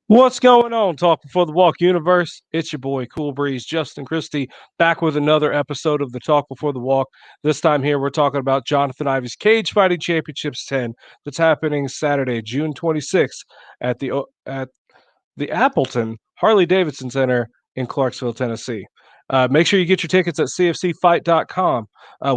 What's going on, Talk Before the Walk universe? It's your boy, Cool Breeze, Justin Christie, back with another episode of the Talk Before the Walk. This time here, we're talking about Johnathan Ivey's Cage Fighting Championships 10 that's happening Saturday, June 26th at the Appleton Harley Davidson Center in Clarksville, Tennessee. Make sure you get your tickets at cfcfight.com.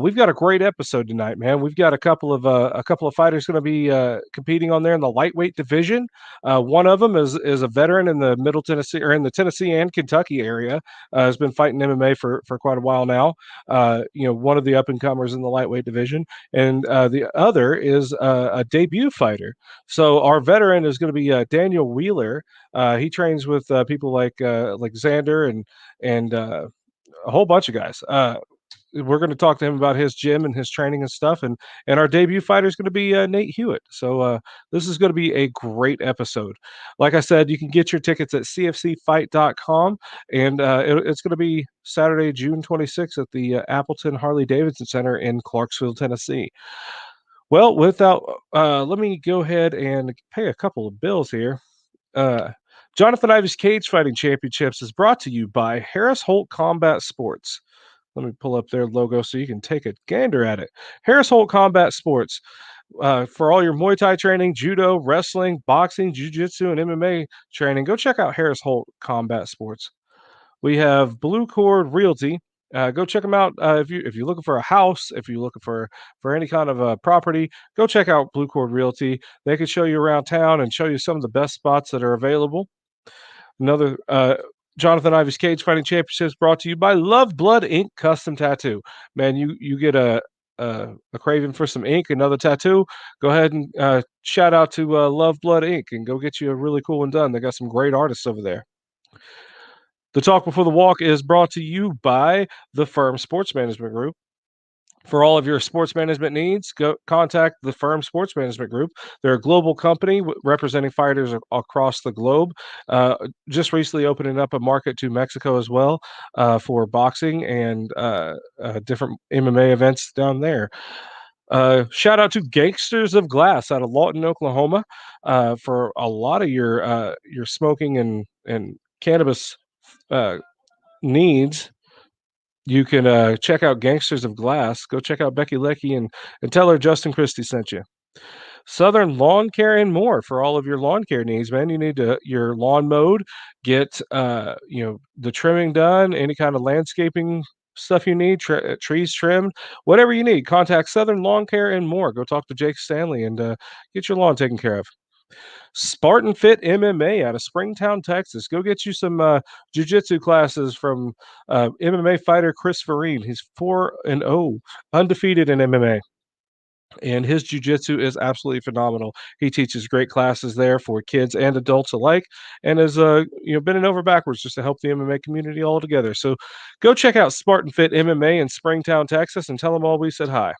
We've got a great episode tonight, man. We've got a couple of fighters going to be competing on there in the lightweight division. One of them is a veteran in the Middle Tennessee or in the Tennessee and Kentucky area. Has been fighting MMA for quite a while now. One of the up and comers in the lightweight division, and the other is a debut fighter. So our veteran is going to be Daniel Wheeler. He trains with people like Xander and a whole bunch of guys. We're going to talk to him about his gym and his training and stuff. And our debut fighter is going to be Nate Huitt. So this is going to be a great episode. Like I said, you can get your tickets at cfcfight.com. And it's going to be Saturday, June 26th at the Appleton Harley Davidson Center in Clarksville, Tennessee. Well, let me go ahead and pay a couple of bills here. Johnathan Ivey's Cage Fighting Championships is brought to you by Harris Holt Combat Sports. Let me pull up their logo so you can take a gander at it. Harris Holt Combat Sports. For all your Muay Thai training, judo, wrestling, boxing, jiu-jitsu, and MMA training, go check out Harris Holt Combat Sports. We have Blue Cord Realty. Go check them out if you're looking for a house, if you're looking for any kind of a property. Go check out Blue Cord Realty. They can show you around town and show you some of the best spots that are available. Another Johnathan Ivey's Cage Fighting Championships brought to you by Love Blood Ink Custom Tattoo. Man, you get a craving for some ink, another tattoo, go ahead and shout out to Love Blood Ink and go get you a really cool one done. They got some great artists over there. The Talk Before the Walk is brought to you by the Firm Sports Management Group. For all of your sports management needs, go contact the Firm Sports Management Group. They're a global company representing fighters across the globe. Just recently opening up a market to Mexico as well for boxing and different MMA events down there. Shout out to Gangsters of Glass out of Lawton, Oklahoma, for a lot of your smoking and cannabis needs. You can check out Gangsters of Glass. Go check out Becky Leckie and tell her Justin Christie sent you. Southern Lawn Care and More for all of your lawn care needs, man. You need your lawn mowed, get the trimming done, any kind of landscaping stuff you need, trees trimmed, whatever you need. Contact Southern Lawn Care and More. Go talk to Jake Stanley and get your lawn taken care of. Spartan Fit MMA out of Springtown, Texas. Go get you some jiu-jitsu classes from MMA fighter Chris Vereen. He's 4-0, undefeated in MMA. And his jiu-jitsu is absolutely phenomenal. He teaches great classes there for kids and adults alike, and has bending over backwards just to help the MMA community all together. So go check out Spartan Fit MMA in Springtown, Texas, and tell them all we said hi.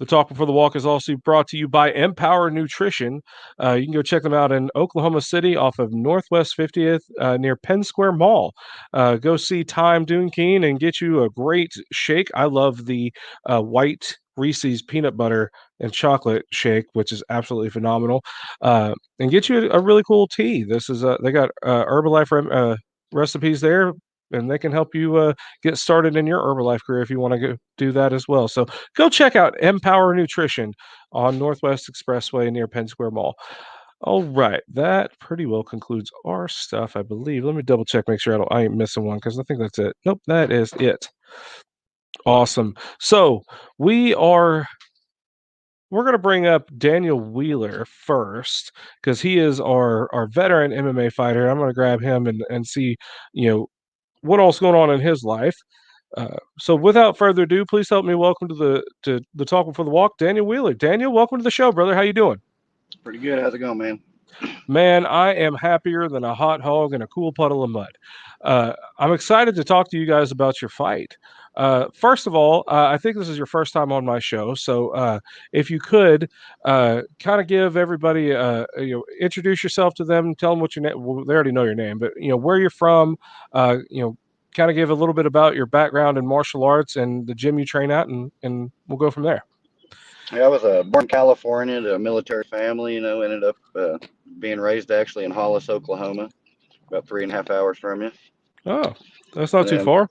The Talk Before the Walk is also brought to you by Empower Nutrition. You can go check them out in Oklahoma City off of Northwest 50th near Penn Square Mall. Go see Time Keen and get you a great shake. I love the white Reese's peanut butter and chocolate shake, which is absolutely phenomenal. And get you a really cool tea. This is they got Herbalife recipes there, and they can help you get started in your Herbalife career if you want to go do that as well. So go check out Empower Nutrition on Northwest Expressway near Penn Square Mall. All right, that pretty well concludes our stuff, I believe. Let me double check, make sure I ain't missing one, because I think that's it. Nope, that is it. Awesome. So we're going to bring up Daniel Wheeler first, because he is our veteran MMA fighter. I'm going to grab him and see, what all's going on in his life. So without further ado, please help me welcome to the Talk Before the Walk, Daniel Wheeler. Daniel, welcome to the show, brother. How you doing? Pretty good. How's it going, man? Man, I am happier than a hot hog in a cool puddle of mud. I'm excited to talk to you guys about your fight. First of all, I think this is your first time on my show, so if you could kind of give everybody, introduce yourself to them, tell them what your name. Well, they already know your name, but where you're from. Kind of give a little bit about your background in martial arts and the gym you train at, and we'll go from there. Yeah, I was born in California to a military family. Ended up being raised actually in Hollis, Oklahoma, about 3.5 hours from you. Oh, that's not And too then, far.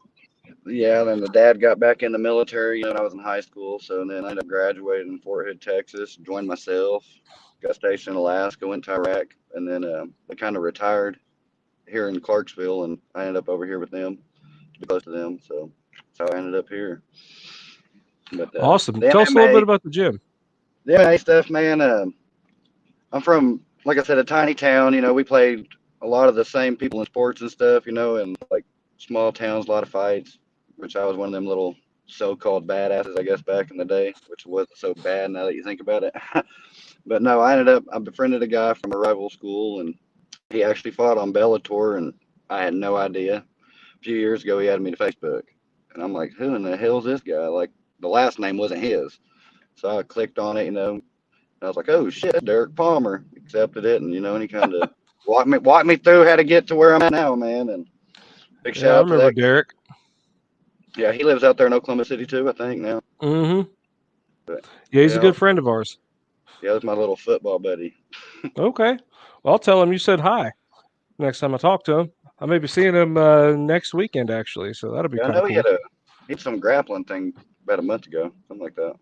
yeah, then the dad got back in the military, when I was in high school. So then I ended up graduating in Fort Hood, Texas, joined myself, got stationed in Alaska, went to Iraq, and then I kind of retired here in Clarksville, and I ended up over here with them, to be close to them. So that's how I ended up here. But Awesome. the Tell us a little bit MMA, about the gym. the MMA stuff, man. I'm from, like I said, a tiny town. We played a lot of the same people in sports and stuff. And like small towns, a lot of fights. Which I was one of them little so-called badasses, I guess, back in the day, which wasn't so bad now that you think about it. But no, I befriended a guy from a rival school, and he actually fought on Bellator, and I had no idea. A few years ago, he added me to Facebook, and I'm like, who in the hell is this guy? Like, the last name wasn't his. So I clicked on it, and I was like, oh shit, Derek Palmer. Accepted it, and he kind of walked me through how to get to where I'm at now, man. And big Yeah, I shout out to remember that. Derek. Yeah, he lives out there in Oklahoma City too, I think now. Mm-hmm. But Yeah, he's a yeah, good friend of ours. yeah, that's my little football buddy. Okay. Well, I'll tell him you said hi next time I talk to him. I may be seeing him next weekend, actually. So that'll be Yeah, I kind of know he cool. had some grappling thing about a month ago, something like that.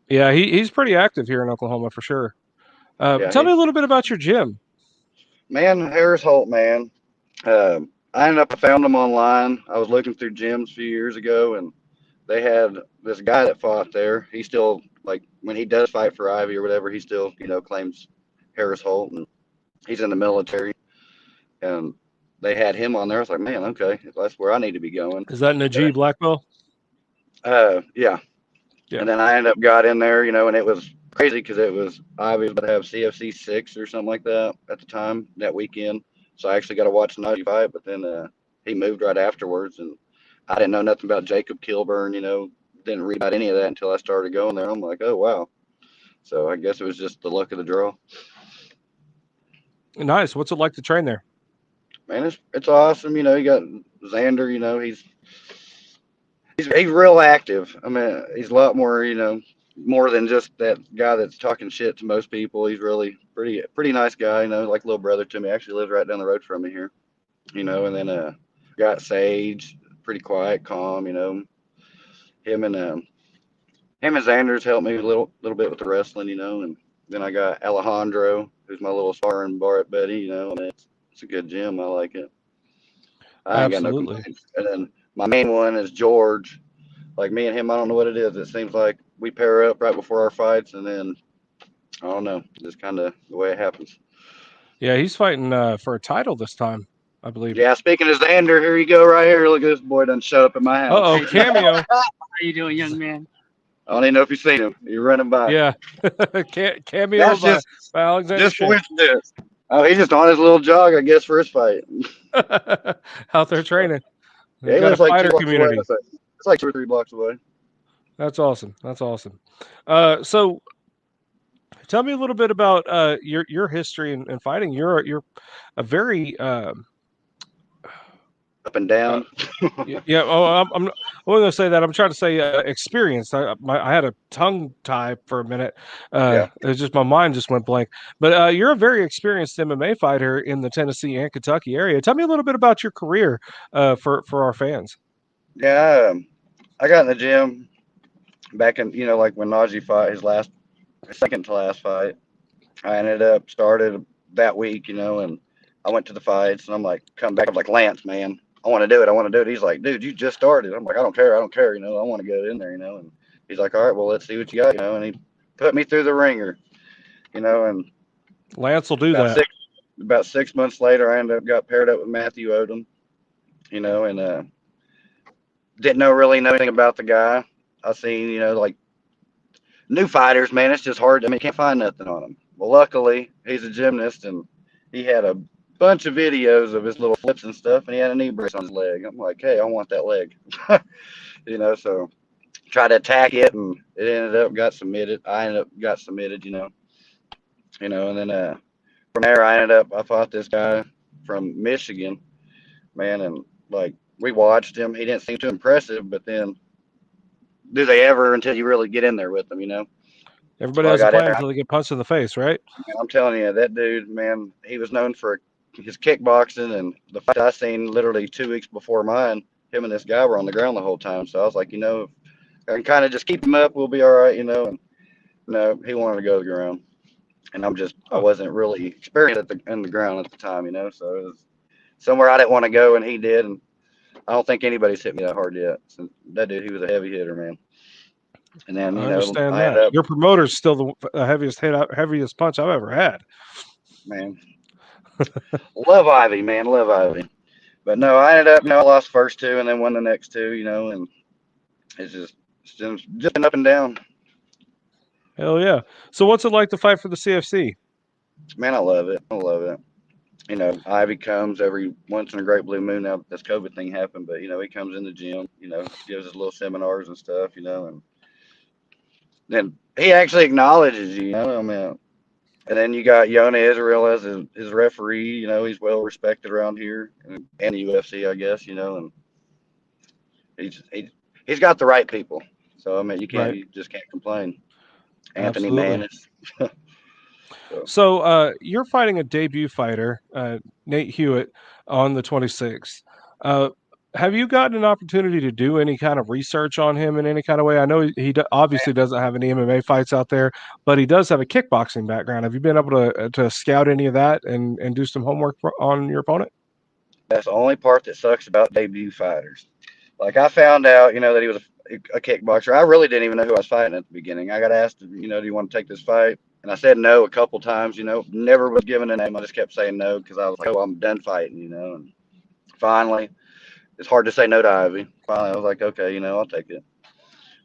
Yeah, he's pretty active here in Oklahoma for sure. Yeah, Tell me a little bit about your gym. Harris Holt, man. I ended up I found him online. I was looking through gyms a few years ago, and they had this guy that fought there. He still, like, when he does fight for Ivey or whatever, he still claims Harris Holt, and he's in the military. And they had him on there. I was like, man, okay, that's where I need to be going. Is that Najee Blackwell? Yeah. Yeah. And then I ended up got in there, and it was crazy because I was about to have CFC 6 or something like that at the time that weekend. So I actually got to watch the Najee fight, but then he moved right afterwards, and I didn't know nothing about Jacob Kilburn. Didn't read about any of that until I started going there. I'm like, oh wow. So I guess it was just the luck of the draw. Nice. What's it like to train there? Man, it's awesome. You got Xander. He's real active. I mean, he's a lot more, more than just that guy that's talking shit to most people. He's really pretty nice guy, like little brother to me. Actually lives right down the road from me here, and then got Sage, pretty quiet, calm, Him and Xander's helped me a little bit with the wrestling, and then I got Alejandro, who's my little sparring bar buddy, I mean, it's a good gym. I like it. I ain't got no Absolutely. complaints. And then my main one is George. Like me and him, I don't know what it is. It seems like we pair up right before our fights, and then I don't know, just kind of the way it happens. Yeah, he's fighting for a title this time, I believe. Yeah, speaking of Xander, here you go, right here. Look at this boy done shut up at my house. Uh-oh, Hey, cameo. how you doing, young man? I don't even know if you've seen him. You're running by. Yeah. Cameo That's by Alexander just Shea. coincidence. Oh, he's just on his little jog, I guess, for his fight. Out there training. Yeah, We've he got a lives like fighter 2 blocks away. community. It's like 2 or 3 blocks away. That's awesome. That's awesome. So tell me a little bit about your history in fighting. You're a very Up and down. yeah. Oh, I wasn't gonna say that. I'm trying to say experienced. I had a tongue tie for a minute. Yeah. It was just my mind just went blank. But you're a very experienced MMA fighter in the Tennessee and Kentucky area. Tell me a little bit about your career for our fans. Yeah. I got in the gym back in, like when Najee fought his second to last fight. I ended up started that week, and I went to the fights, and I'm like, come back. I'm like, Lance, man, I want to do it. I want to do it. He's like, dude, you just started. I'm like, I don't care. I don't care. I want to get in there, and he's like, all right, well, let's see what you got, and he put me through the ringer, and Lance will do about that. about 6 months later, I got paired up with Matthew Odom, and didn't really know anything about the guy. I seen, like new fighters, man, it's just hard. I mean, you can't find nothing on him. Well, luckily, he's a gymnast, and he had a bunch of videos of his little flips and stuff, and he had a knee brace on his leg. I'm like, hey, I want that leg, So tried to attack it, and it ended up got submitted. I ended up got submitted, and then from there, I fought this guy from Michigan, man, and like we watched him. He didn't seem too impressive, but then do they ever until you really get in there with them, Everybody So I has a got in plan there. until they get punched in the face, right? And I'm telling you, that dude, man, he was known for his kickboxing, and the fight I seen literally 2 weeks before mine, him and this guy were on the ground the whole time. So I was like, if I can kind of just keep him up, we'll be all right, And no, he wanted to go to the ground, and I Oh, wasn't really experienced in the ground at the time, So it was somewhere I didn't want to go, and he did, and I don't think anybody's hit me that hard yet. So that dude, he was a heavy hitter, man. And then, I understand I that. ended up, Your promoter's still the heaviest punch I've ever had. man, love Ivy, man, love Ivy. But no, I ended up, I lost the first two and then won the next two, and it's just been up and down. Hell yeah. So what's it like to fight for the CFC? Man, I love it. I love it. Ivy comes every once in a great blue moon. Now this COVID thing happened, but he comes in the gym, gives us little seminars and stuff, and then he actually acknowledges you, I mean, and then you got Yona Israel as his referee. He's well respected around here and the UFC, I guess. And he's got the right people. So I mean, Right. you just can't complain. Anthony Absolutely. Manis. So you're fighting a debut fighter, Nate Huitt, on the 26th. Have you gotten an opportunity to do any kind of research on him in any kind of way? I know he obviously doesn't have any MMA fights out there, but he does have a kickboxing background. Have you been able to scout any of that and do some homework on your opponent? That's the only part that sucks about debut fighters. Like I found out, that he was a kickboxer. I really didn't even know who I was fighting at the beginning. I got asked, do you want to take this fight? And I said no a couple times. Never was given a name. I just kept saying no because I was like, oh, I'm done fighting. And finally, it's hard to say no to Ivy. Finally, I was like, okay, I'll take it.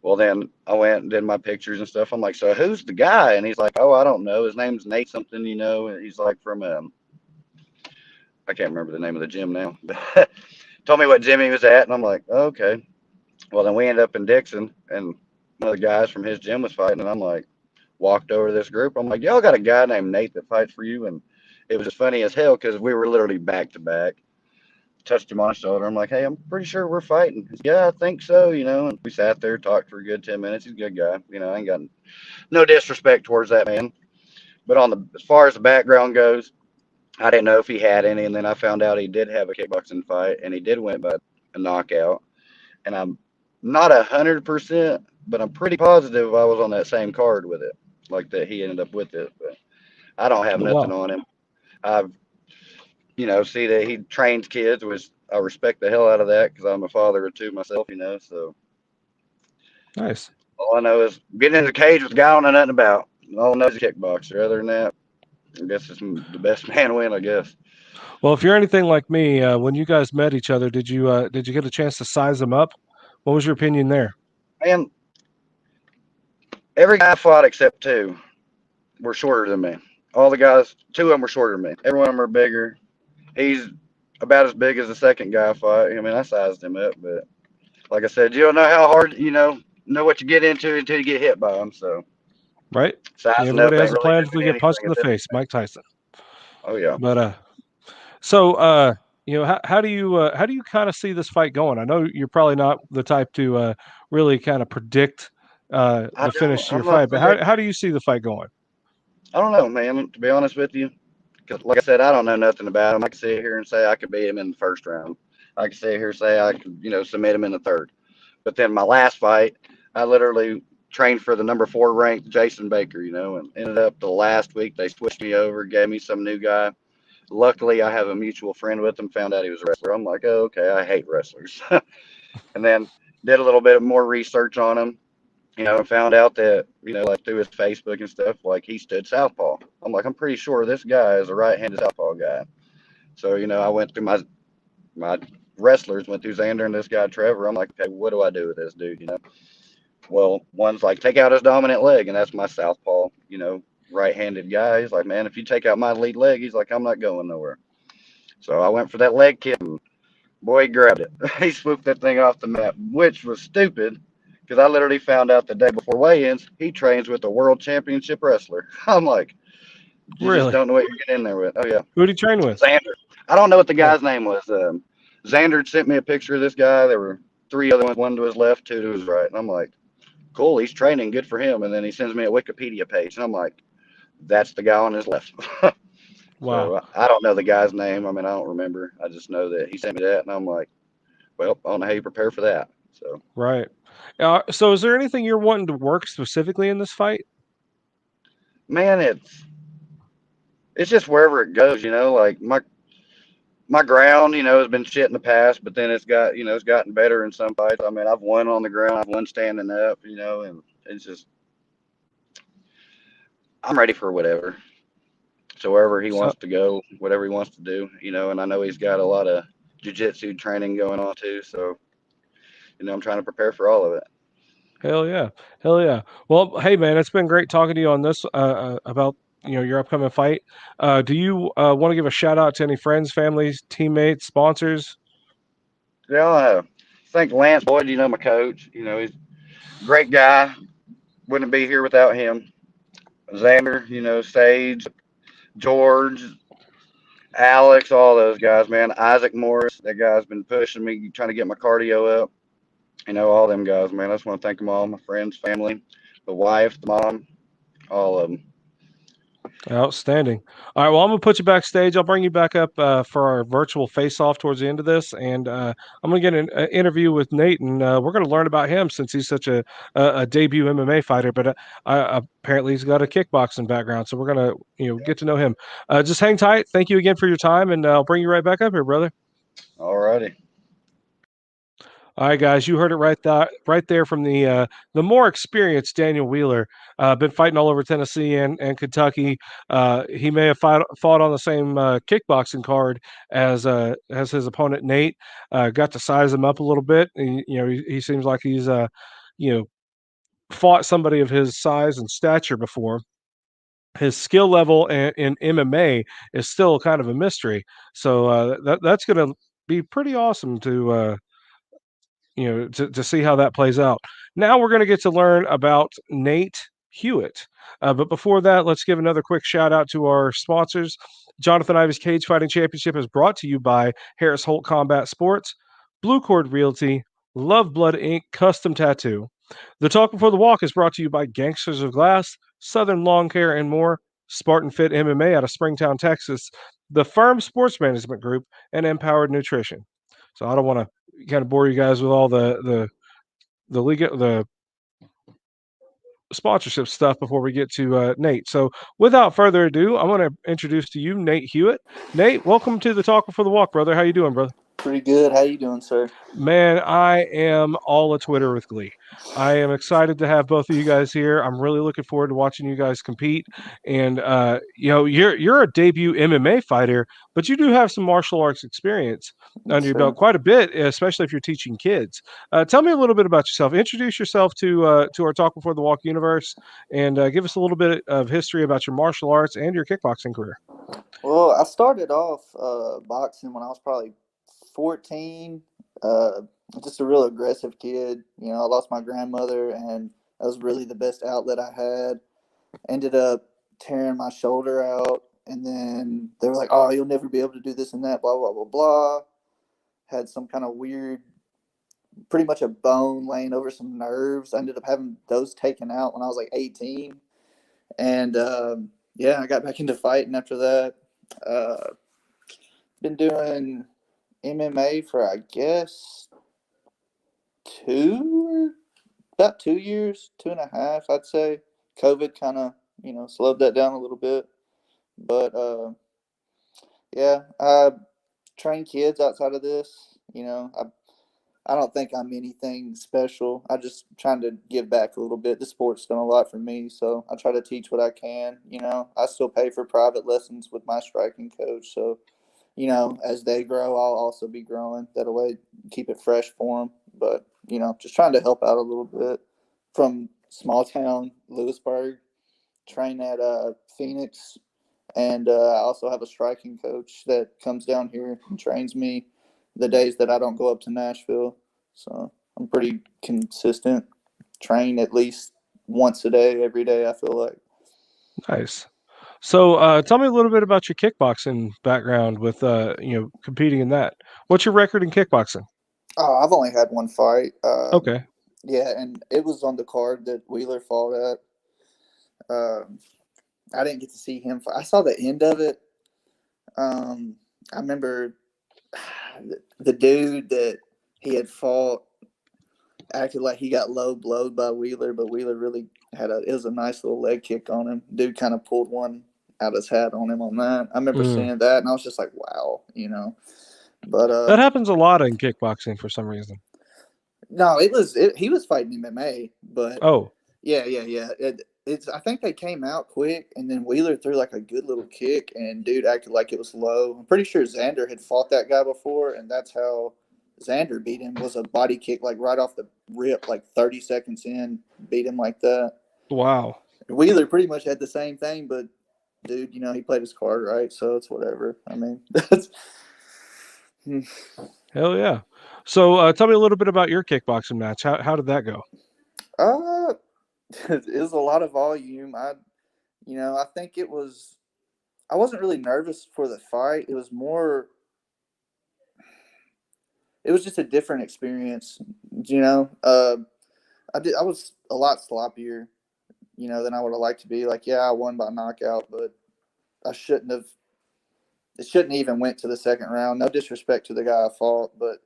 Well, then I went and did my pictures and stuff. I'm like, so who's the guy? And he's like, oh, I don't know. His name's Nate something, And he's like from I can't remember the name of the gym now. Told me what gym he was at, and I'm like, oh, okay. Well, then we ended up in Dixon, and one of the guys from his gym was fighting, and I'm like, walked over to this group. I'm like, y'all got a guy named Nate that fights for you, and it was just funny as hell because we were literally back to back. Touched him on the shoulder. I'm like, hey, I'm pretty sure we're fighting. He's, yeah, I think so. And we sat there, talked for a good 10 minutes. He's a good guy. I ain't got no disrespect towards that man. But as far as the background goes, I didn't know if he had any, and then I found out he did have a kickboxing fight, and he did win by a knockout. And I'm not 100%, but I'm pretty positive I was on that same card with it, like that he ended up with it. But I don't have Oh, nothing wow. on him. I've, see that he trains kids, which I respect the hell out of that because I'm a father of two myself, So Nice. all I know is getting in the cage with a guy I don't know nothing about. All I know is a kickboxer. Other than that, I guess it's the best man win, I guess. Well, if you're anything like me, when you guys met each other, did you get a chance to size him up? What was your opinion there? Man, every guy I fought except two were shorter than me. All the guys, two of them were shorter than me. Every one of them are bigger. He's about as big as the second guy I fought. I mean, I sized him up, but like I said, you don't know how hard, know what you get into until you get hit by him. So Right? sizing up Everybody has ain't a really plan did until me they get punched anything in at the this face. point. Mike Tyson. Oh yeah. But so how do you kind of see this fight going? I know you're probably not the type to really kind of predict I the don't. finish to your I'm not fight, but predicting. how do you see the fight going? I don't know, man. To be honest with you, because like I said, I don't know nothing about him. I can sit here and say I could beat him in the first round. I can sit here and say I could, submit him in the third. But then my last fight, I literally trained for the number 4 ranked Jason Baker, and ended up the last week they switched me over, gave me some new guy. Luckily, I have a mutual friend with him. Found out he was a wrestler. I'm like, oh, okay, I hate wrestlers. And then did a little bit of more research on him, and found out that, like through his Facebook and stuff, like he stood southpaw. I'm like, I'm pretty sure this guy is a right-handed southpaw guy. So, I went through my wrestlers, went through Xander and this guy Trevor. I'm like, okay, what do I do with this dude? Well, one's like take out his dominant leg, and that's my southpaw, right-handed guy. He's like, man, if you take out my lead leg, he's like, I'm not going nowhere. So I went for that leg kick, and boy, he grabbed it. He swooped that thing off the map, which was stupid because I literally found out the day before weigh-ins he trains with a world championship wrestler. I'm like, you just Really? don't know what you're getting in there with. Oh yeah, Who did he train with? Xander. I don't know what the Oh, guy's name was. Xander sent me a picture of this guy. There were 3 other ones, one to his left, 2 to his right, and I'm like, cool, he's training, good for him. And then he sends me a Wikipedia page, and I'm like, that's the guy on his left. Wow. So I don't know the guy's name. I mean, I don't remember. I just know that he sent me that, and I'm like, well, I don't know how you prepare for that. So, Right. So is there anything you're wanting to work specifically in this fight? man, it's just wherever it goes, like my ground, has been shit in the past, but then it's gotten better in some fights. I mean, I've won on the ground, I've won standing up, and it's just, I'm ready for whatever. So wherever he So wants to go, whatever he wants to do, and I know he's got a lot of jiu-jitsu training going on too. So, I'm trying to prepare for all of it. hell yeah. Hell yeah. Well, hey man, it's been great talking to you on this about your upcoming fight. Do you want to give a shout out to any friends, families, teammates, sponsors? Yeah, I think Lance Boyd, my coach, he's a great guy. Wouldn't be here without him. Xander, Sage, George, Alex, all those guys, man. Isaac Morris, that guy's been pushing me, trying to get my cardio up. All them guys, man. I just want to thank them all, my friends, family, the wife, the mom, all of them. Outstanding. All right, well, I'm gonna put you backstage. I'll bring you back up for our virtual face-off towards the end of this, and I'm gonna get an interview with Nate, and we're gonna learn about him since he's such a debut MMA fighter. But apparently, he's got a kickboxing background, so we're gonna get to know him. Just hang tight. Thank you again for your time, and I'll bring you right back up here, brother. All righty. All right, guys, you heard it right there from the more experienced Daniel Wheeler. Been fighting all over Tennessee and Kentucky. He may have fought on the same kickboxing card as his opponent Nate. Got to size him up a little bit. He seems like he's you know fought somebody of his size and stature before. His skill level in MMA is still kind of a mystery. So that's going to be pretty awesome to see how that plays out. Now we're going to get to learn about Nate Huitt. But before that, let's give another quick shout out to our sponsors. Johnathan Ivey's Cage Fighting Championship is brought to you by Harris Holt Combat Sports, Blue Cord Realty, Love Blood Inc. Custom Tattoo. The Talk Before the Walk is brought to you by Gangsters of Glass, Southern Lawn Care and more, Spartan Fit MMA out of Springtown, Texas, the Firm Sports Management Group, and Empowered Nutrition. So I don't want to kind of bore you guys with all the sponsorship stuff before we get to Nate. So without further ado, I'm going to introduce to you Nate Huitt. Nate, welcome to the Talk Before the Walk, brother. How you doing, brother? Pretty good. How you doing, sir? Man, I am all a Twitter with glee. I am excited to have both of you guys here. I'm really looking forward to watching you guys compete. And you're a debut MMA fighter, but you do have some martial arts experience under your belt, quite a bit, especially if you're teaching kids. Tell me a little bit about yourself. Introduce yourself to our Talk Before the Walk universe, and give us a little bit of history about your martial arts and your kickboxing career. Well, I started off boxing when I was probably 14. Just a real aggressive kid. I lost my grandmother, and that was really the best outlet I had. Ended up tearing my shoulder out, and then they were like, "Oh, you'll never be able to do this and that." Blah blah blah blah. Had some kind of weird, pretty much a bone laying over some nerves. I ended up having those taken out when I was like 18, and I got back into fighting after that. Been doing MMA for, I guess, about 2 years, 2.5, I'd say. COVID kind of, slowed that down a little bit. But, I train kids outside of this. I don't think I'm anything special. I just trying to give back a little bit. The sport's done a lot for me, so I try to teach what I can. I still pay for private lessons with my striking coach, so as they grow, I'll also be growing. That way, keep it fresh for them. But, just trying to help out a little bit. From small town Lewisburg, train at Phoenix. And I also have a striking coach that comes down here and trains me the days that I don't go up to Nashville. So I'm pretty consistent. Train at least once a day, every day, I feel like. Nice. So tell me a little bit about your kickboxing background with competing in that. What's your record in kickboxing? Oh, I've only had one fight. Okay. Yeah, and it was on the card that Wheeler fought at. I didn't get to see him fight. I saw the end of it. I remember the dude that he had fought acted like he got low blowed by Wheeler, but Wheeler really it was a nice little leg kick on him. Dude kind of pulled one out his hat on him on that. I remember seeing that, and I was just like, wow, But that happens a lot in kickboxing for some reason. no, he was fighting MMA, but yeah. I think they came out quick, and then Wheeler threw like a good little kick, and dude acted like it was low. I'm pretty sure Xander had fought that guy before, and that's how Xander beat him, was a body kick like right off the rip, like 30 seconds in, beat him like that. Wow. Wheeler pretty much had the same thing, but dude, he played his card right, so it's whatever. I mean, that's hell yeah. So tell me a little bit about your kickboxing match. How did that go? It was a lot of volume. I think I wasn't really nervous for the fight. It was just a different experience, I was a lot sloppier, than I would have liked to be. Like, yeah, I won by knockout, but it shouldn't even went to the second round. No disrespect to the guy I fought, but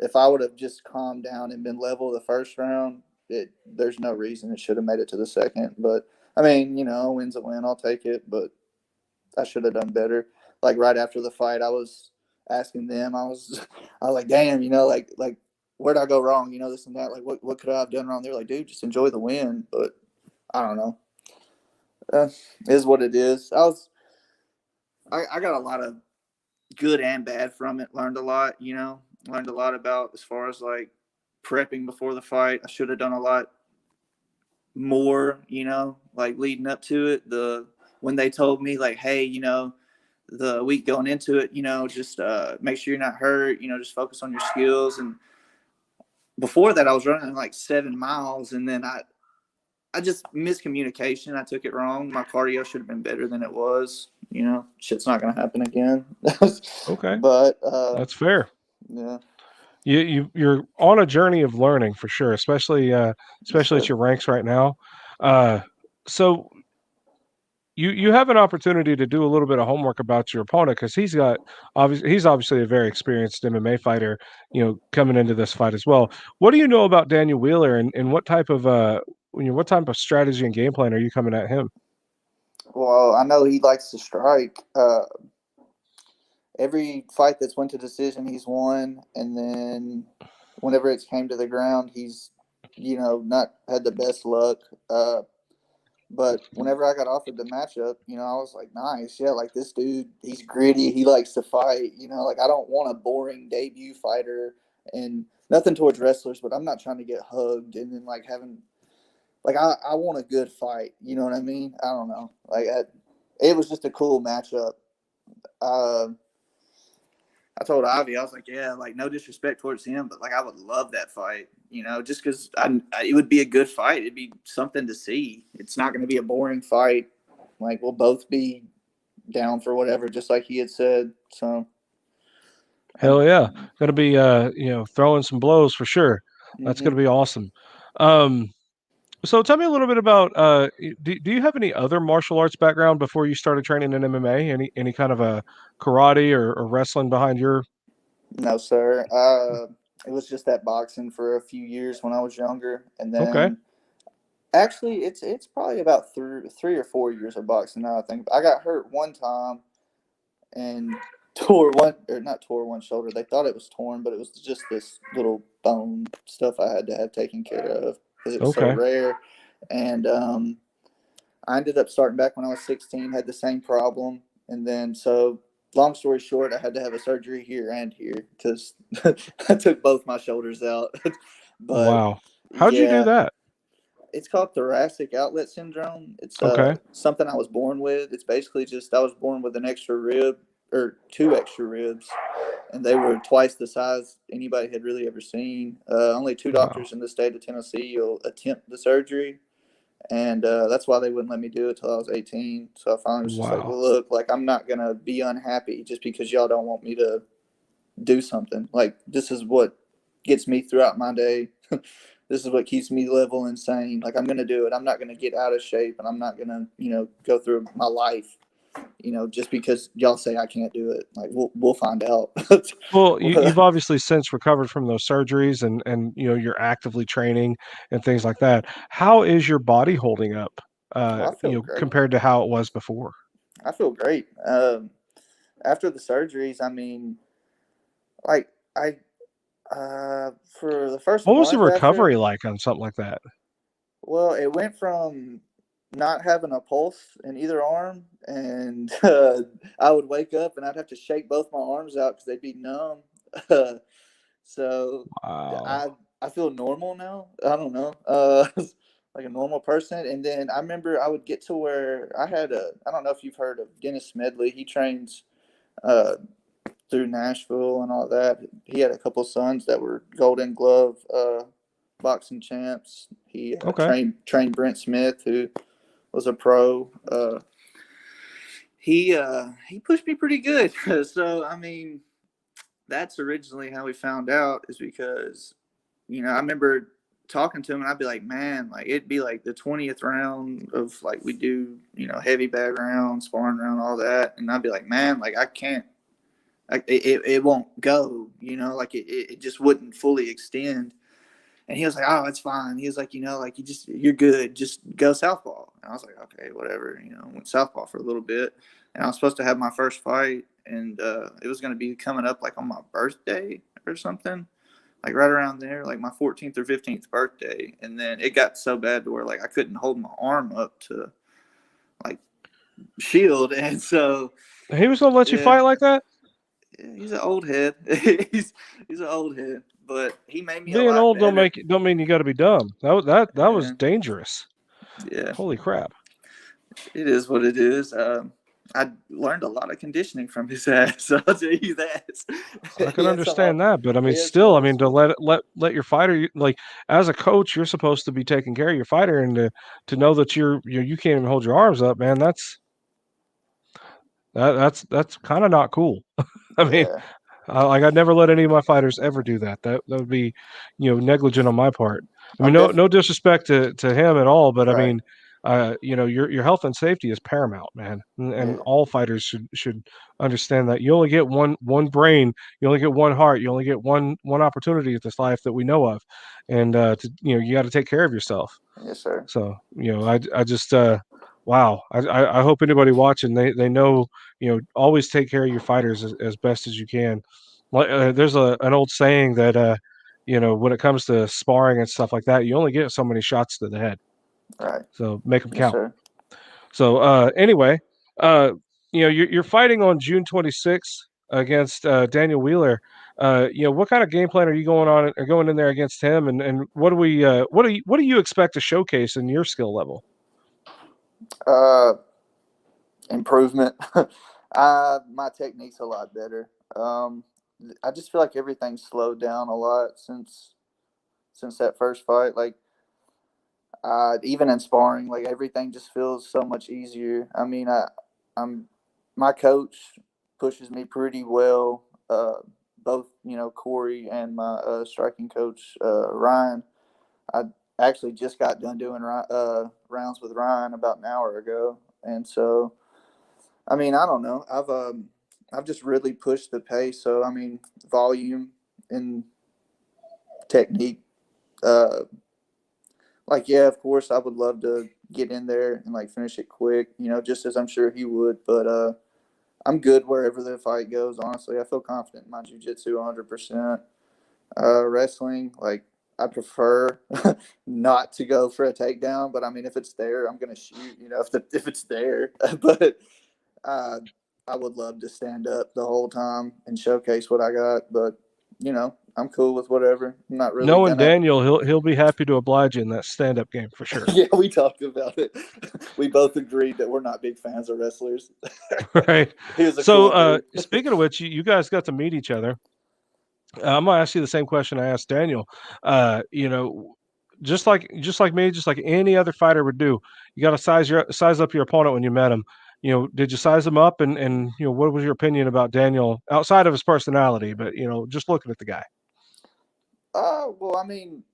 if I would have just calmed down and been level the first round, there's no reason it should have made it to the second. But I mean, a win's a win. I'll take it, but I should have done better. Like right after the fight, I was asking them. I was like, damn, like where'd I go wrong? This and that. Like, what could I have done wrong? They're like, dude, just enjoy the win. But I don't know. Is what it is. I got a lot of good and bad from it. Learned a lot. Learned a lot about as far as like prepping before the fight. I should have done a lot more. Like leading up to it. When they told me like, hey, the week going into it, just make sure you're not hurt, just focus on your skills. And before that, I was running like 7 miles, and then I just miscommunication. I took it wrong. My cardio should have been better than it was. Shit's not going to happen again. Okay. But that's fair. Yeah. You're on a journey of learning for sure, especially at your ranks right now. So you have an opportunity to do a little bit of homework about your opponent, because he's obviously a very experienced MMA fighter, coming into this fight as well. What do you know about Daniel Wheeler, and what type of strategy and game plan are you coming at him? Well, I know he likes to strike. Every fight that's went to decision, he's won, and then whenever it's came to the ground, he's not had the best luck. But whenever I got offered the matchup, I was like, nice. Yeah, like this dude, he's gritty. He likes to fight. Like I don't want a boring debut fighter, and nothing towards wrestlers, but I'm not trying to get hugged and then like having, like I want a good fight. You know what I mean? I don't know. Like it was just a cool matchup. I told Ivey, I was like, yeah, like no disrespect towards him, but like I would love that fight, just because it would be a good fight. It'd be something to see. It's not going to be a boring fight. Like we'll both be down for whatever, just like he had said. So, hell yeah, going to be throwing some blows for sure. That's going to be awesome. So tell me a little bit about do you have any other martial arts background before you started training in MMA? Any kind of a karate or wrestling behind your? No, sir. It was just that boxing for a few years when I was younger, and then actually it's probably about 3 or 4 years of boxing now. I think I got hurt one time and not tore one shoulder. They thought it was torn, but it was just this little bone stuff I had to have taken care of because it was so rare. And I ended up starting back when I was 16, had the same problem. And then, so long story short, I had to have a surgery here and here because I took both my shoulders out. But wow. How'd you do that? It's called thoracic outlet syndrome. It's something I was born with. It's basically just I was born with an extra rib or 2 extra ribs, and they were twice the size anybody had really ever seen. Only 2 doctors in the state of Tennessee will attempt the surgery, and that's why they wouldn't let me do it till I was 18. So I finally was just like, well, look, like I'm not going to be unhappy just because y'all don't want me to do something. Like this is what gets me throughout my day. this is what keeps me level and sane. Like, I'm going to do it. I'm not going to get out of shape, and I'm not going to, go through my life, just because y'all say I can't do it. Like, we'll find out. Well, you've obviously since recovered from those surgeries, and you're actively training and things like that. How is your body holding up? I feel great. Compared to how it was before. I feel great. After the surgeries, I mean, like for the first What was the month recovery like on something like that? Well, it went from not having a pulse in either arm, and I would wake up and I'd have to shake both my arms out because they'd be numb. So Wow. I feel normal now. I don't know, like a normal person. And then I remember I would get to where I don't know if you've heard of Dennis Smedley. He trains through Nashville and all that. He had a couple sons that were Golden Glove boxing champs. He trained Brent Smith, who was a pro. He pushed me pretty good. So I mean, that's originally how we found out, is because I remember talking to him and I'd be like, man, like it'd be like the 20th round of like we do heavy bag round, sparring round, all that, and I'd be like, man, like I can't. Like it won't go, like it just wouldn't fully extend. And he was like, oh, it's fine. He was like, like you're good. Just go southpaw. And I was like, okay, whatever. Went southpaw for a little bit. And I was supposed to have my first fight. And it was going to be coming up like on my birthday or something, like right around there, like my 14th or 15th birthday. And then it got so bad to where like I couldn't hold my arm up to like shield. And so he was going to let you fight like that? He's an old head. he's an old head, but he made me being old better. Don't mean you got to be dumb. That was dangerous. Yeah. Holy crap. It is what it is. I learned a lot of conditioning from his ass. So I'll tell you that. I can understand that, but I mean, still, I mean, to let your fighter, like as a coach, you're supposed to be taking care of your fighter, and to know that you can't even hold your arms up, man. That's kind of not cool. I mean, like I'd never let any of my fighters ever do that. That would be, negligent on my part. I mean, no disrespect to him at all, but Right. I mean, your health and safety is paramount, man, and all fighters should understand that. You only get one brain, you only get one heart, you only get one opportunity at this life that we know of, and you got to take care of yourself. Yes, sir. So I just wow. I hope anybody watching they know, always take care of your fighters as best as you can. There's an old saying that when it comes to sparring and stuff like that, you only get so many shots to the head. Right. So make them count. Sir. So anyway, you're fighting on June 26th against Daniel Wheeler. What kind of game plan are you going in there against him, and what do you expect to showcase in your skill level? Improvement. My technique's a lot better. I just feel like everything's slowed down a lot since that first fight. Like, even in sparring, like everything just feels so much easier. I mean, my coach pushes me pretty well. Both, Corey and my striking coach, Ryan. I actually just got done doing rounds with Ryan about an hour ago, and so, I mean, I don't know. I've just really pushed the pace. So I mean, volume and technique. Like, yeah, of course, I would love to get in there and like finish it quick, just as I'm sure he would. But I'm good wherever the fight goes. Honestly, I feel confident in my jiu-jitsu 100%. Wrestling, like, I prefer not to go for a takedown, but I mean, if it's there, I'm gonna shoot. If it's there. But I would love to stand up the whole time and showcase what I got. But I'm cool with whatever. I'm not really. Knowing Daniel, he'll be happy to oblige you in that stand-up game for sure. Yeah, we talked about it. We both agreed that we're not big fans of wrestlers. Right. So, cool speaking of which, you guys got to meet each other. I'm gonna ask you the same question I asked Daniel. Just like me, just like any other fighter would do, you got to size up your opponent when you met him. Did you size him up, and what was your opinion about Daniel outside of his personality, but just looking at the guy? Well, I mean,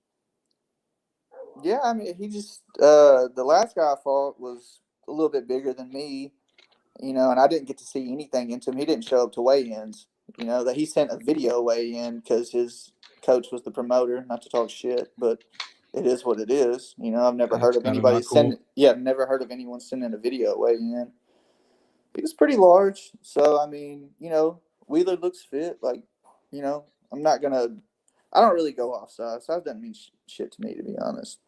Yeah, I mean, he just the last guy I fought was a little bit bigger than me, and I didn't get to see anything into him. He didn't show up to weigh-ins. That he sent a video weigh-in because his coach was the promoter. Not to talk shit, but it is what it is. I've never heard That's of kind of anybody not cool. I've never heard of anyone sending a video weigh-in. He was pretty large, so I mean, Wheeler looks fit. Like, I'm not gonna. I don't really go off size. Size doesn't mean shit to me, to be honest.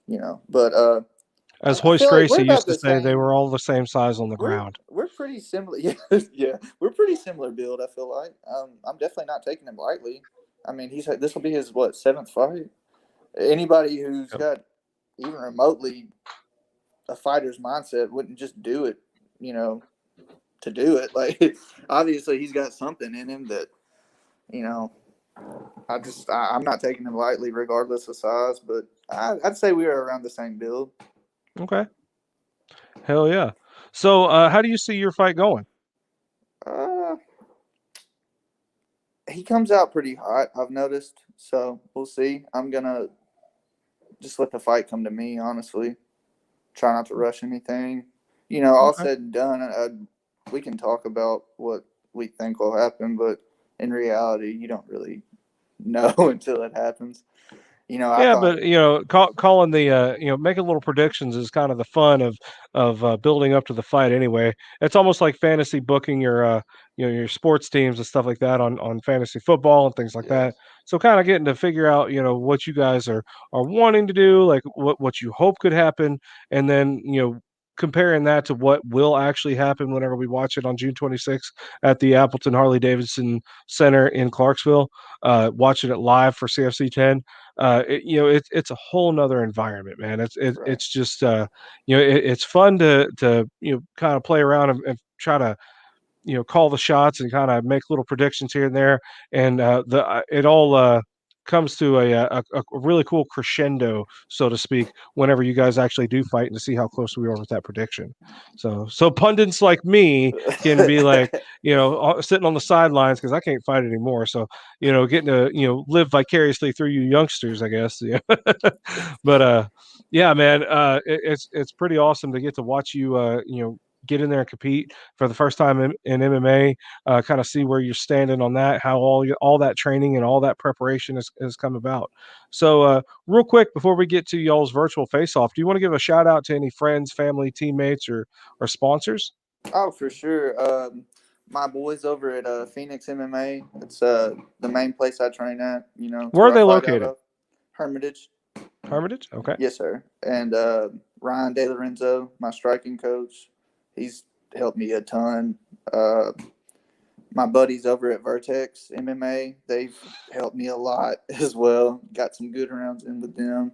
But As I Hoist feel like we're Gracie used about to the say, they same. were all the same size on the We're ground. we're pretty similar. Yeah, yeah, we're pretty similar build. I feel like. I'm definitely not taking him lightly. I mean, this will be his seventh fight. Anybody who's Yep. got even remotely a fighter's mindset wouldn't just do it, to do it. Like, obviously he's got something in him that, I'm not taking him lightly regardless of size, but I'd say we are around the same build. Okay. Hell yeah. So how do you see your fight going? He comes out pretty hot, I've noticed. So we'll see. I'm going to just let the fight come to me, honestly. Try not to rush anything. All Okay. said and done, we can talk about what we think will happen, but in reality, you don't really know until it happens. I Yeah, thought, but calling the making little predictions is kind of the fun of building up to the fight. Anyway, it's almost like fantasy booking your sports teams and stuff like that on fantasy football and things like yeah, that. So kind of getting to figure out what you guys are wanting to do, like what you hope could happen, and then comparing that to what will actually happen whenever we watch it on June 26th at the Appleton Harley Davidson Center in Clarksville. Watching it live for CFC 10. It's a whole nother environment, man. right. It's just it's fun to kind of play around and try to call the shots and kind of make little predictions here and there, and it all comes to a really cool crescendo, so to speak, whenever you guys actually do fight, and to see how close we are with that prediction. So pundits like me can be like sitting on the sidelines because I can't fight anymore. So getting to live vicariously through you youngsters, I guess. Yeah. But yeah, man, it's pretty awesome to get to watch you get in there and compete for the first time in MMA, kind of see where you're standing on that, how all that training and all that preparation has come about. So real quick, before we get to y'all's virtual face-off, do you want to give a shout out to any friends, family, teammates, or sponsors? Oh, for sure. My boys over at Phoenix MMA. It's the main place I train at. It's Where are where I they fight out located? of. Hermitage. Hermitage? Okay. Yes, sir. And Ryan De Lorenzo, my striking coach, he's helped me a ton. My buddies over at Vertex MMA, they've helped me a lot as well. Got some good rounds in with them.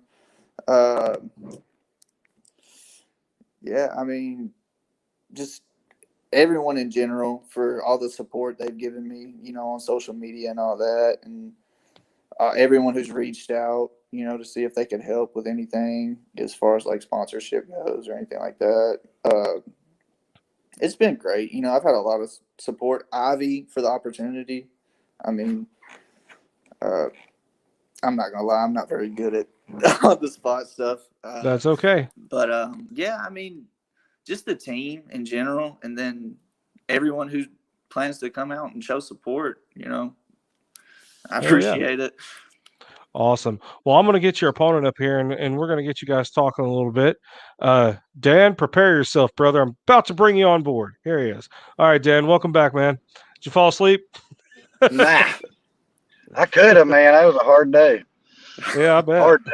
Yeah, I mean, just everyone in general for all the support they've given me, on social media and all that, and everyone who's reached out, to see if they could help with anything as far as like sponsorship goes or anything like that. It's been great. I've had a lot of support. Ivey for the opportunity. I mean, I'm not gonna lie, I'm not very good at on the spot stuff. That's okay. But yeah, I mean, just the team in general, and then everyone who plans to come out and show support. I appreciate it. Awesome. Well, I'm going to get your opponent up here, and we're going to get you guys talking a little bit. Dan, prepare yourself, brother. I'm about to bring you on board. Here he is. All right, Dan, welcome back, man. Did you fall asleep? Nah, I could have, man. That was a hard day. Yeah, I bet. Hard day.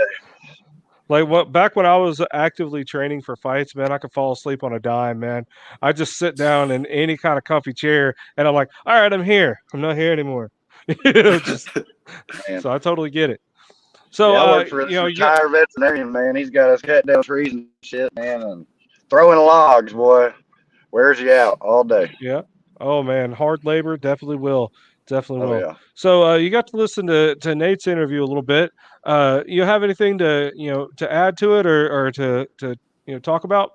Like back when I was actively training for fights, man, I could fall asleep on a dime, man. I just sit down in any kind of comfy chair, and I'm like, all right, I'm here. I'm not here anymore. So I totally get it. So yeah, I work for this retired veterinarian, man. He's got us cutting down trees and shit, man, and throwing logs, boy. Wears you out all day. Yeah. Oh man, hard labor definitely will. Definitely Oh will. yeah. So you got to listen to Nate's interview a little bit. You have anything to to add to it or to talk about?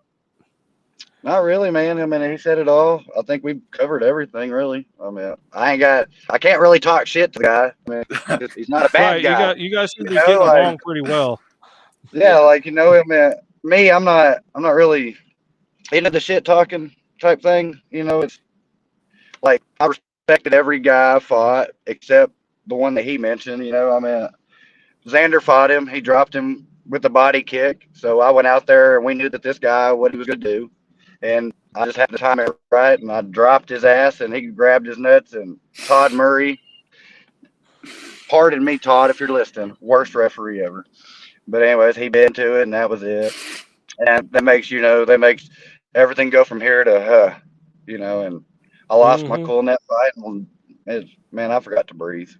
Not really, man. I mean, he said it all. I think we've covered everything, really. I mean, I can't really talk shit to the guy. I mean, he's not a bad Right. guy. You guys seem to be You know, getting like, along pretty well. Yeah, like I mean, me, I'm not really into the shit talking type thing. It's like I respected every guy I fought except the one that he mentioned. I mean, Xander fought him. He dropped him with a body kick. So I went out there and we knew that this guy, what he was going to do. And I just had to time it right. And I dropped his ass and he grabbed his nuts. And Todd Murray, pardon me, Todd, if you're listening, worst referee ever. But anyways, he bit into it and that was it. And that makes, that makes everything go from here to, and I lost my Mm-hmm. cool in that fight. And man, I forgot to breathe.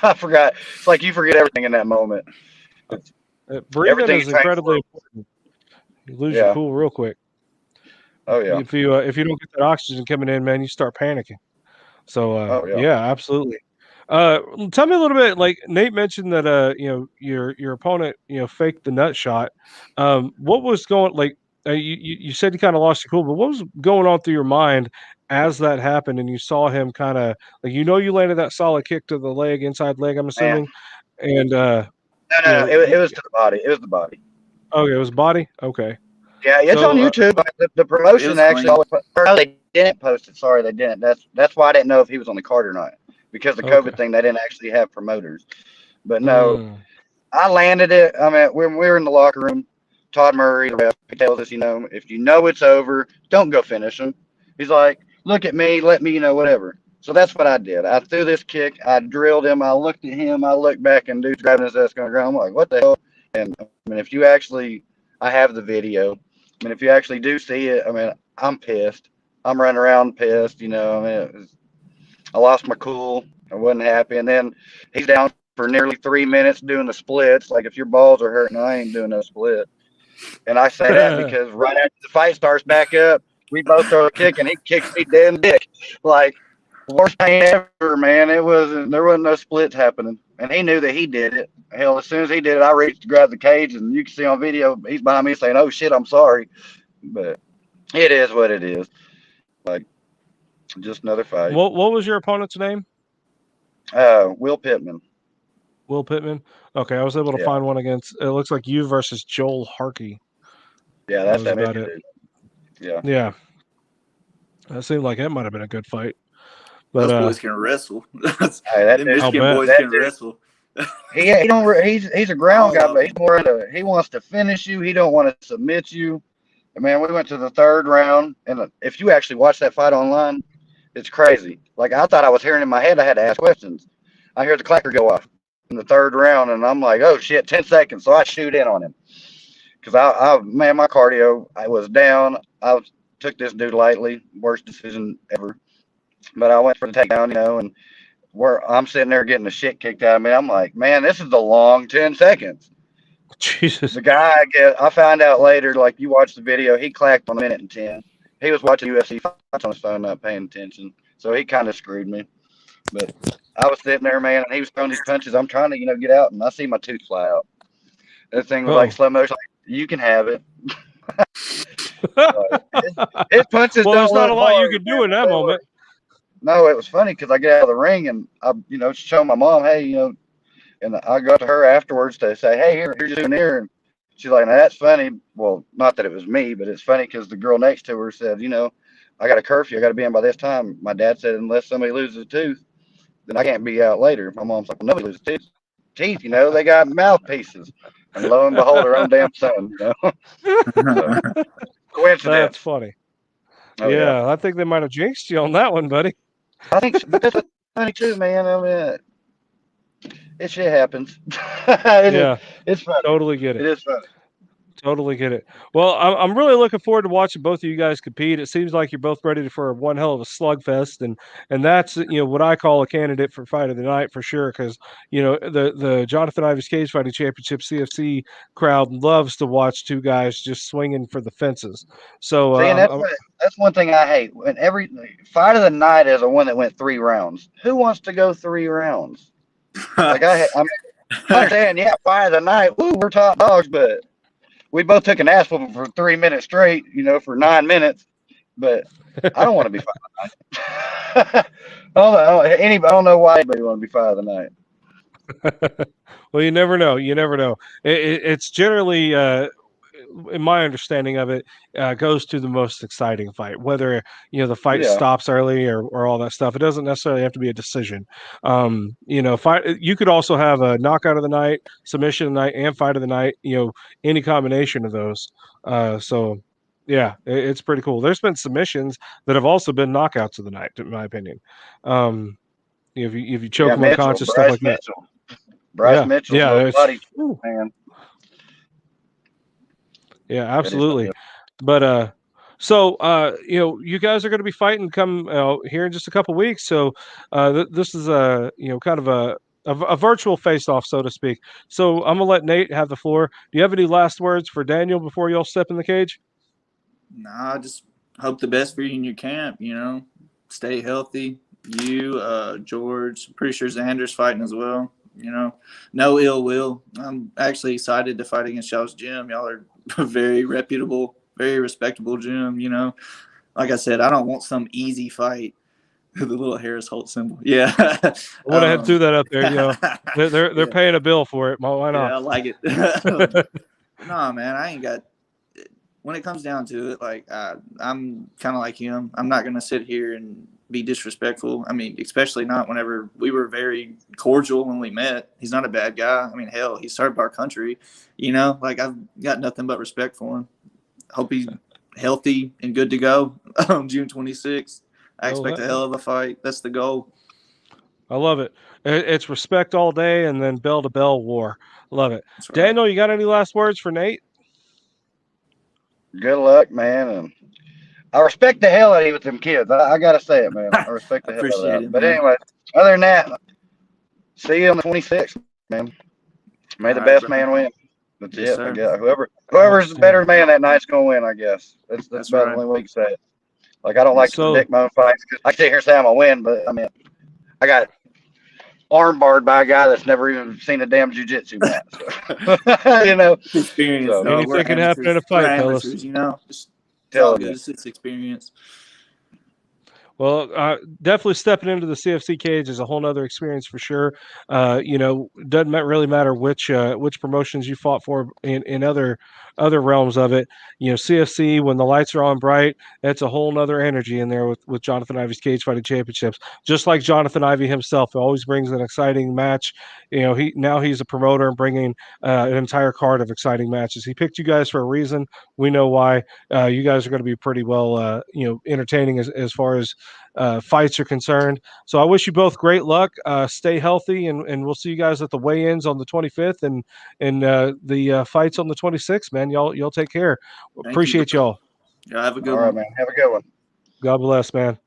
I forgot. It's like you forget everything in that moment. Breathing Everything is incredibly important. You lose your Yeah. cool real quick. Oh yeah. If you don't get that oxygen coming in, man, you start panicking. So Oh yeah. yeah, absolutely. Tell me a little bit. Like Nate mentioned that your opponent faked the nut shot. What was going like? You said you kind of lost your cool, but what was going on through your mind as that happened and you saw him kind of like you landed that solid kick to the leg, inside leg, I'm Man. assuming, and No, it was to the body. It was the body. okay, it was body. Okay, Yeah, it's so on YouTube. The promotion actually always. Or no, they didn't post it. Sorry, they didn't. That's why I didn't know if he was on the card or not because the COVID okay. thing. They didn't actually have promoters. But no, Mm. I landed it. I mean, when we were in the locker room, Todd Murray, the ref, he tells us, if you know it's over, don't go finish him. He's like, look at me, let me, whatever. So that's what I did. I threw this kick, I drilled him, I looked at him, I looked back, and dude's grabbing his ass on the ground. I'm like, what the hell? And I mean, if you actually, I have the video. I mean, if you actually do see it, I mean, I'm pissed. I'm running around pissed, I mean, I lost my cool. I wasn't happy. And then he's down for nearly 3 minutes doing the splits. Like, if your balls are hurting, I ain't doing no split. And I say that because right after the fight starts back up, we both throw a kick and he kicks me dead in the dick. Like, worst pain ever, man. There wasn't no splits happening. And he knew that he did it. Hell, as soon as he did it, I reached to grab the cage, and you can see on video, he's behind me saying, oh shit, I'm sorry. But it is what it is. Like, just another fight. What was your opponent's name? Will Pittman. Will Pittman. Okay, I was able to Yeah. find one against. It looks like you versus Joel Harkey. Yeah, That that's was that about movie, it. dude. Yeah. Yeah, that seemed like it might have been a good fight. Those But boys can wrestle. Hey, that Them dude, Michigan bet. boys That can dude- wrestle. he don't. He's a ground guy, All of but he's them. more into. He wants to finish you. He don't want to submit you. And man, we went to the third round, and if you actually watch that fight online, it's crazy. Like, I thought I was hearing in my head. I had to ask questions. I hear the clacker go off in the third round, and I'm like, oh shit, 10 seconds. So I shoot in on him because man, my cardio, I was down. Took this dude lightly. Worst decision ever. But I went for the takedown, and where I'm sitting there getting the shit kicked out of me. I'm like, man, this is a long 10 seconds. Jesus. The guy, I found out later, like, you watch the video, he clacked on a minute and 10. He was watching UFC fights on his phone, not paying attention. So he kind of screwed me. But I was sitting there, man, and he was throwing these punches. I'm trying to, get out, and I see my tooth fly out. That thing was like slow motion. Like, you can have it. His punches well, don't there's not look a lot hard, you could do man, in that moment. No, it was funny because I get out of the ring and I, show my mom, hey, and I go to her afterwards to say, hey, here's your souvenir. And she's like, now that's funny. Well, not that it was me, but it's funny because the girl next to her said, I got a curfew. I got to be in by this time. My dad said, unless somebody loses a tooth, then I can't be out later. My mom's like, well, nobody loses teeth. They got mouthpieces. And lo and behold, her own damn son. So, coincidence. That's funny. Oh, yeah, I think they might have jinxed you on that one, buddy. I think, but that's what's funny too, man. I mean, it shit happens. It's funny. Totally get it. It is funny. Totally get it. Well, I'm really looking forward to watching both of you guys compete. It seems like you're both ready for one hell of a slugfest, and that's what I call a candidate for fight of the night for sure. Because the Johnathan Ivey's Cage Fighting Championship CFC crowd loves to watch two guys just swinging for the fences. So See, and that's one thing I hate. When every fight of the night is a one that went 3 rounds. Who wants to go 3 rounds? Like I'm saying, yeah, fight of the night. Woo, we're top dogs, but we both took an ass whooping for 3 minutes straight, for 9 minutes. But I don't want to be fight of the night. I don't know why anybody want to be fight of the night. Well, you never know. You never know. It's generally, in my understanding of it, goes to the most exciting fight. Whether the fight Yeah. stops early or all that stuff, it doesn't necessarily have to be a decision. Fight. You could also have a knockout of the night, submission of the night, and fight of the night. Any combination of those. So. Yeah, it's pretty cool. There's been submissions that have also been knockouts of the night, in my opinion. If you choke Yeah, them Mitchell, unconscious, stuff Bryce like that. Mitchell. Bryce Yeah, Mitchell's yeah, little body, whew, man. yeah, It is absolutely. something. But you guys are going to be fighting come here in just a couple weeks. So this is kind of a virtual face-off, so to speak. So I'm gonna let Nate have the floor. Do you have any last words for Daniel before y'all step in the cage? Nah, I just hope the best for you in your camp. Stay healthy. You, George, pretty sure Xander's fighting as well. No ill will. I'm actually excited to fight against y'all's gym. Y'all are very reputable, very respectable gym. Like I said, I don't want some easy fight. The little Harris Holt symbol. Yeah. I went ahead and threw that up there. They're yeah, paying a bill for it. Why yeah, not? I like it. Nah, man, I ain't got. When it comes down to it, like I'm kind of like him. I'm not gonna sit here and be disrespectful. I mean, especially not whenever we were very cordial when we met. He's not a bad guy. I mean, hell, he served our country. Like I've got nothing but respect for him. Hope he's healthy and good to go on June 26th. I expect a hell of a fight. That's the goal. I love it. It's respect all day and then bell to bell war. Love it. That's right. Daniel, you got any last words for Nate? Good luck, man. And I respect the hell out of you with them kids. I gotta say it, man. I respect I the hell out of appreciate that. it, But man. anyway, other than that, see you on the 26th, man. May the All right, best brother. man win. That's Yes, it. I sir. guess whoever's the better man that night's gonna win. I guess that's That's about right. the only way you can say it. Like I don't like to So predict my own fights because I sit here and say I'm gonna win, but I mean I got armbarred by a guy that's never even seen a damn jujitsu match. So, Experience, So though. We're anything can happen in amateurs. a fight, fellas. It's all telling good. you. It's just experience. Well, definitely stepping into the CFC cage is a whole nother experience for sure. Doesn't really matter which promotions you fought for in other realms of it. CFC when the lights are on bright, that's a whole nother energy in there with Johnathan Ivey's Cage Fighting Championships. Just like Johnathan Ivey himself, always brings an exciting match. He's a promoter and bringing an entire card of exciting matches. He picked you guys for a reason. We know why. You guys are going to be pretty well, entertaining as far as fights are concerned. So I wish you both great luck. Stay healthy, and we'll see you guys at the weigh-ins on the 25th and the fights on the 26th. Man, y'all take care. Thank you, Appreciate bro. y'all. Y'all have a good All right, one. man. Have a good one. God bless, man.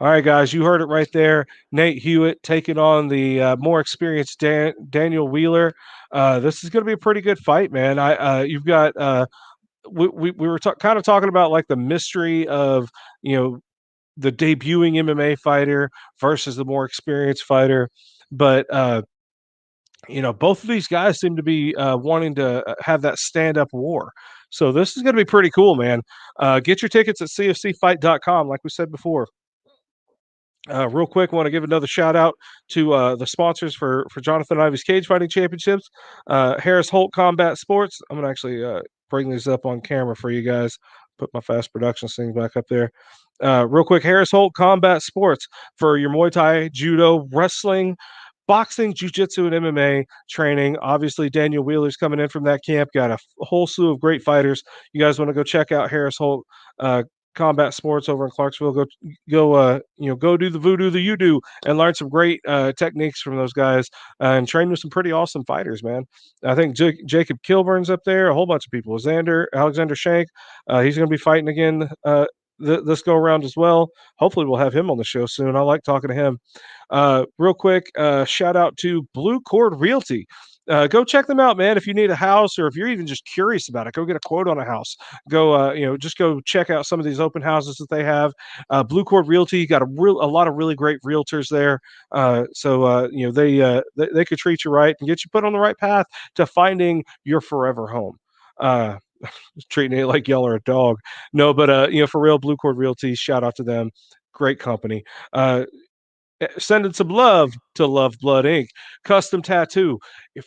All right, guys, you heard it right there. Nate Huitt taking on the more experienced Daniel Wheeler. This is going to be a pretty good fight, man. You've got. We were kind of talking about like the mystery of the debuting MMA fighter versus the more experienced fighter. But both of these guys seem to be wanting to have that stand-up war. So this is going to be pretty cool, man. Get your tickets at cfcfight.com, like we said before. Real quick, want to give another shout out to the sponsors for Johnathan Ivey's Cage Fighting Championships, Harris Holt Combat Sports. I'm gonna actually bring these up on camera for you guys. Put my fast productions thing back up there. Real quick, Harris Holt Combat Sports for your Muay Thai, Judo, wrestling, boxing, jiu-jitsu, and MMA training. Obviously, Daniel Wheeler's coming in from that camp. Got a whole slew of great fighters. You guys want to go check out Harris Holt Combat Sports over in Clarksville? Go do the voodoo that you do and learn some great techniques from those guys and train with some pretty awesome fighters, man. I think Jacob Kilburn's up there. A whole bunch of people. Alexander Shank. He's going to be fighting again. This go around as well. Hopefully, we'll have him on the show soon. I like talking to him. Real quick, shout out to Blue Cord Realty. Go check them out, man. If you need a house or if you're even just curious about it, go get a quote on a house. Just go check out some of these open houses that they have. Blue Cord Realty got a lot of really great realtors there. They could treat you right and get you put on the right path to finding your forever home. Treating it like y'all are a dog. No, but for real, Blue Cord Realty, shout out to them. Great company. Sending some love to Love Blood Inc. Custom tattoo.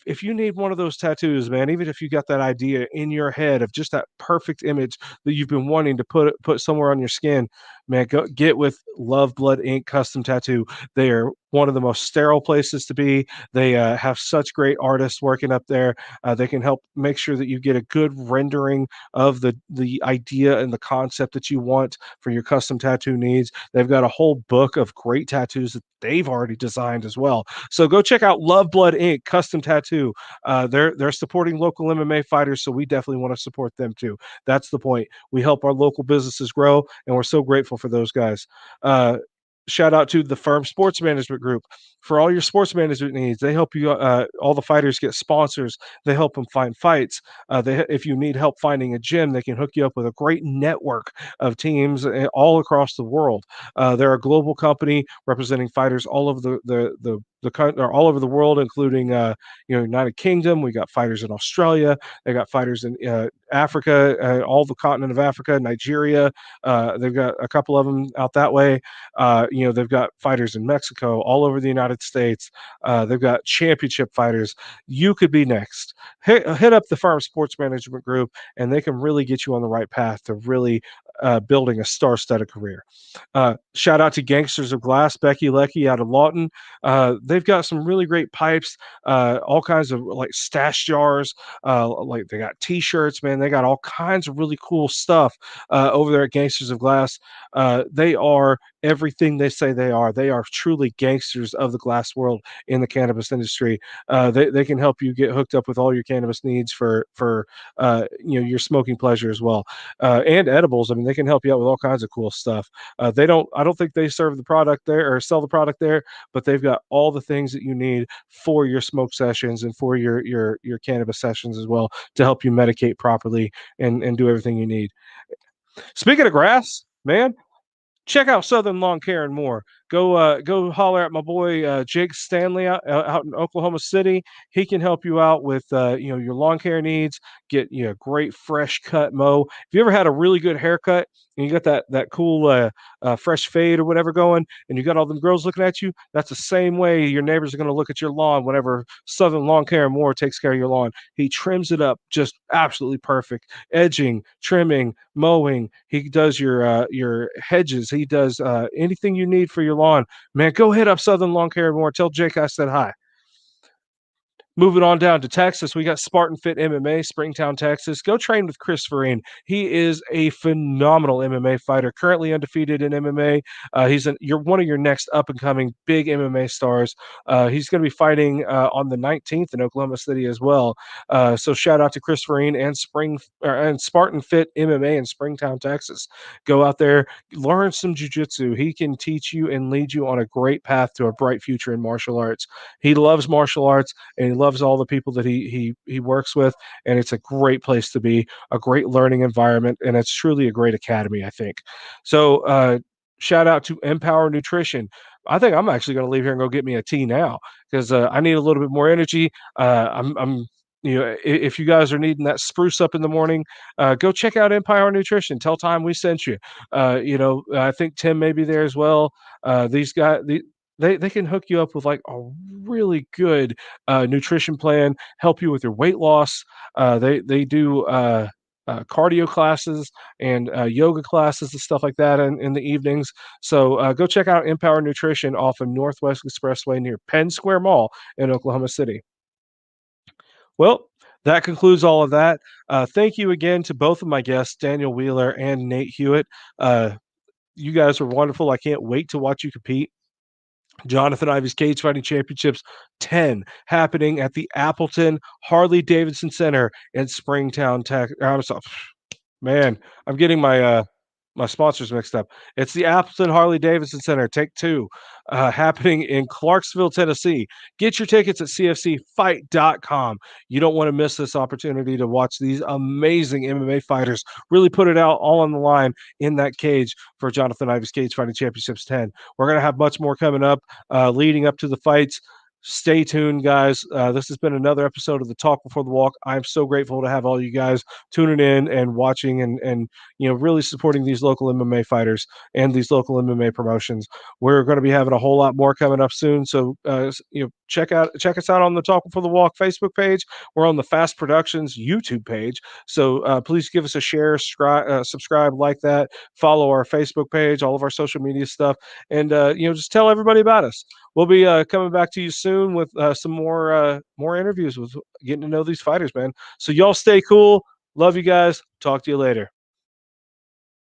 If you need one of those tattoos, man, even if you got that idea in your head of just that perfect image that you've been wanting to put somewhere on your skin, man, go get with Love Blood Inc. Custom Tattoo. They are one of the most sterile places to be. They have such great artists working up there. They can help make sure that you get a good rendering of the idea and the concept that you want for your custom tattoo needs. They've got a whole book of great tattoos that they've already designed as well. So go check out Love Blood Inc. Custom Tattoo. They're supporting local MMA fighters, so we definitely want to support them too. That's the point. We help our local businesses grow, and we're so grateful for those guys. Shout out to the Firm Sports Management Group for all your sports management needs. They help you. All the fighters get sponsors. They help them find fights. If you need help finding a gym, they can hook you up with a great network of teams all across the world. They're a global company representing fighters all over or all over the world, including United Kingdom. We got fighters in Australia. They got fighters in Africa, all the continent of Africa, Nigeria. They've got a couple of them out that way. They've got fighters in Mexico, all over the United States. They've got championship fighters. You could be next. Hit up the Farm Sports Management Group, and they can really get you on the right path to really building a star-studded career. Shout out to Gangsters of Glass, Becky Lecky out of Lawton. They've got some really great pipes, all kinds of like stash jars. Like they got T-shirts, man. They got all kinds of really cool stuff over there at Gangsters of Glass. They are everything they say they are. They are truly gangsters of the glass world in the cannabis industry. They can help you get hooked up with all your cannabis needs for your smoking pleasure as well, and edibles. I mean, they can help you out with all kinds of cool stuff. I don't think they serve the product there or sell the product there, but they've got all the things that you need for your smoke sessions and for your cannabis sessions as well to help you medicate properly and do everything you need. Speaking of grass, man, check out Southern Lawn Care and More. Go holler at my boy Jake Stanley out in Oklahoma City. He can help you out with your lawn care needs. Get a great fresh cut mow. If you ever had a really good haircut and you got that cool fresh fade or whatever going, and you got all them girls looking at you, that's the same way your neighbors are going to look at your lawn whenever Southern Lawn Care and More takes care of your lawn. He trims it up just absolutely perfect. Edging, trimming, mowing. He does your hedges. He does anything you need for your lawn. Man, go hit up Southern Lawn Care and More. Tell Jake I said hi. Moving on down to Texas, we got Spartan Fit MMA, Springtown, Texas. Go train with Chris Vereen. He is a phenomenal MMA fighter, currently undefeated in MMA. You're one of your next up and coming big MMA stars. He's going to be fighting on the 19th in Oklahoma City as well. So shout out to Chris Vereen and Spartan Fit MMA in Springtown, Texas. Go out there, learn some jiu-jitsu. He can teach you and lead you on a great path to a bright future in martial arts. He loves martial arts and he loves all the people that he works with, and it's a great place to be, a great learning environment, and it's truly a great academy, I think. So shout out to Empower Nutrition. I think I'm actually going to leave here and go get me a tea now because I need a little bit more energy. I'm if you guys are needing that spruce up in the morning, go check out Empower Nutrition. Tell Time we sent you. I think Tim may be there as well. These guys, they can hook you up with like a really good nutrition plan, help you with your weight loss. They do cardio classes and yoga classes and stuff like that in the evenings. So go check out Empower Nutrition off of Northwest Expressway near Penn Square Mall in Oklahoma City. Well, that concludes all of that. Thank you again to both of my guests, Daniel Wheeler and Nate Huitt. You guys were wonderful. I can't wait to watch you compete. Johnathan Ivey's Cage Fighting Championships 10 happening at the Appleton Harley Davidson Center in Springtown, Texas. I'm sorry, man, I'm getting my sponsors mixed up. It's the Appleton Harley Davidson Center, take 2, happening in Clarksville, Tennessee. Get your tickets at CFCfight.com. You don't want to miss this opportunity to watch these amazing MMA fighters really put it out all on the line in that cage for Johnathan Ivey's Cage Fighting Championships 10. We're going to have much more coming up leading up to the fights. Stay tuned, guys. This has been another episode of the Talk Before the Walk. I'm so grateful to have all you guys tuning in and watching and really supporting these local MMA fighters and these local MMA promotions. We're going to be having a whole lot more coming up soon. So check us out on the Talk Before the Walk Facebook page. We're on the Fast Productions YouTube page. So please give us a share, subscribe, like that, follow our Facebook page, all of our social media stuff, and just tell everybody about us. We'll be coming back to you soon with some more interviews with getting to know these fighters, man. So y'all stay cool. Love you guys. Talk to you later.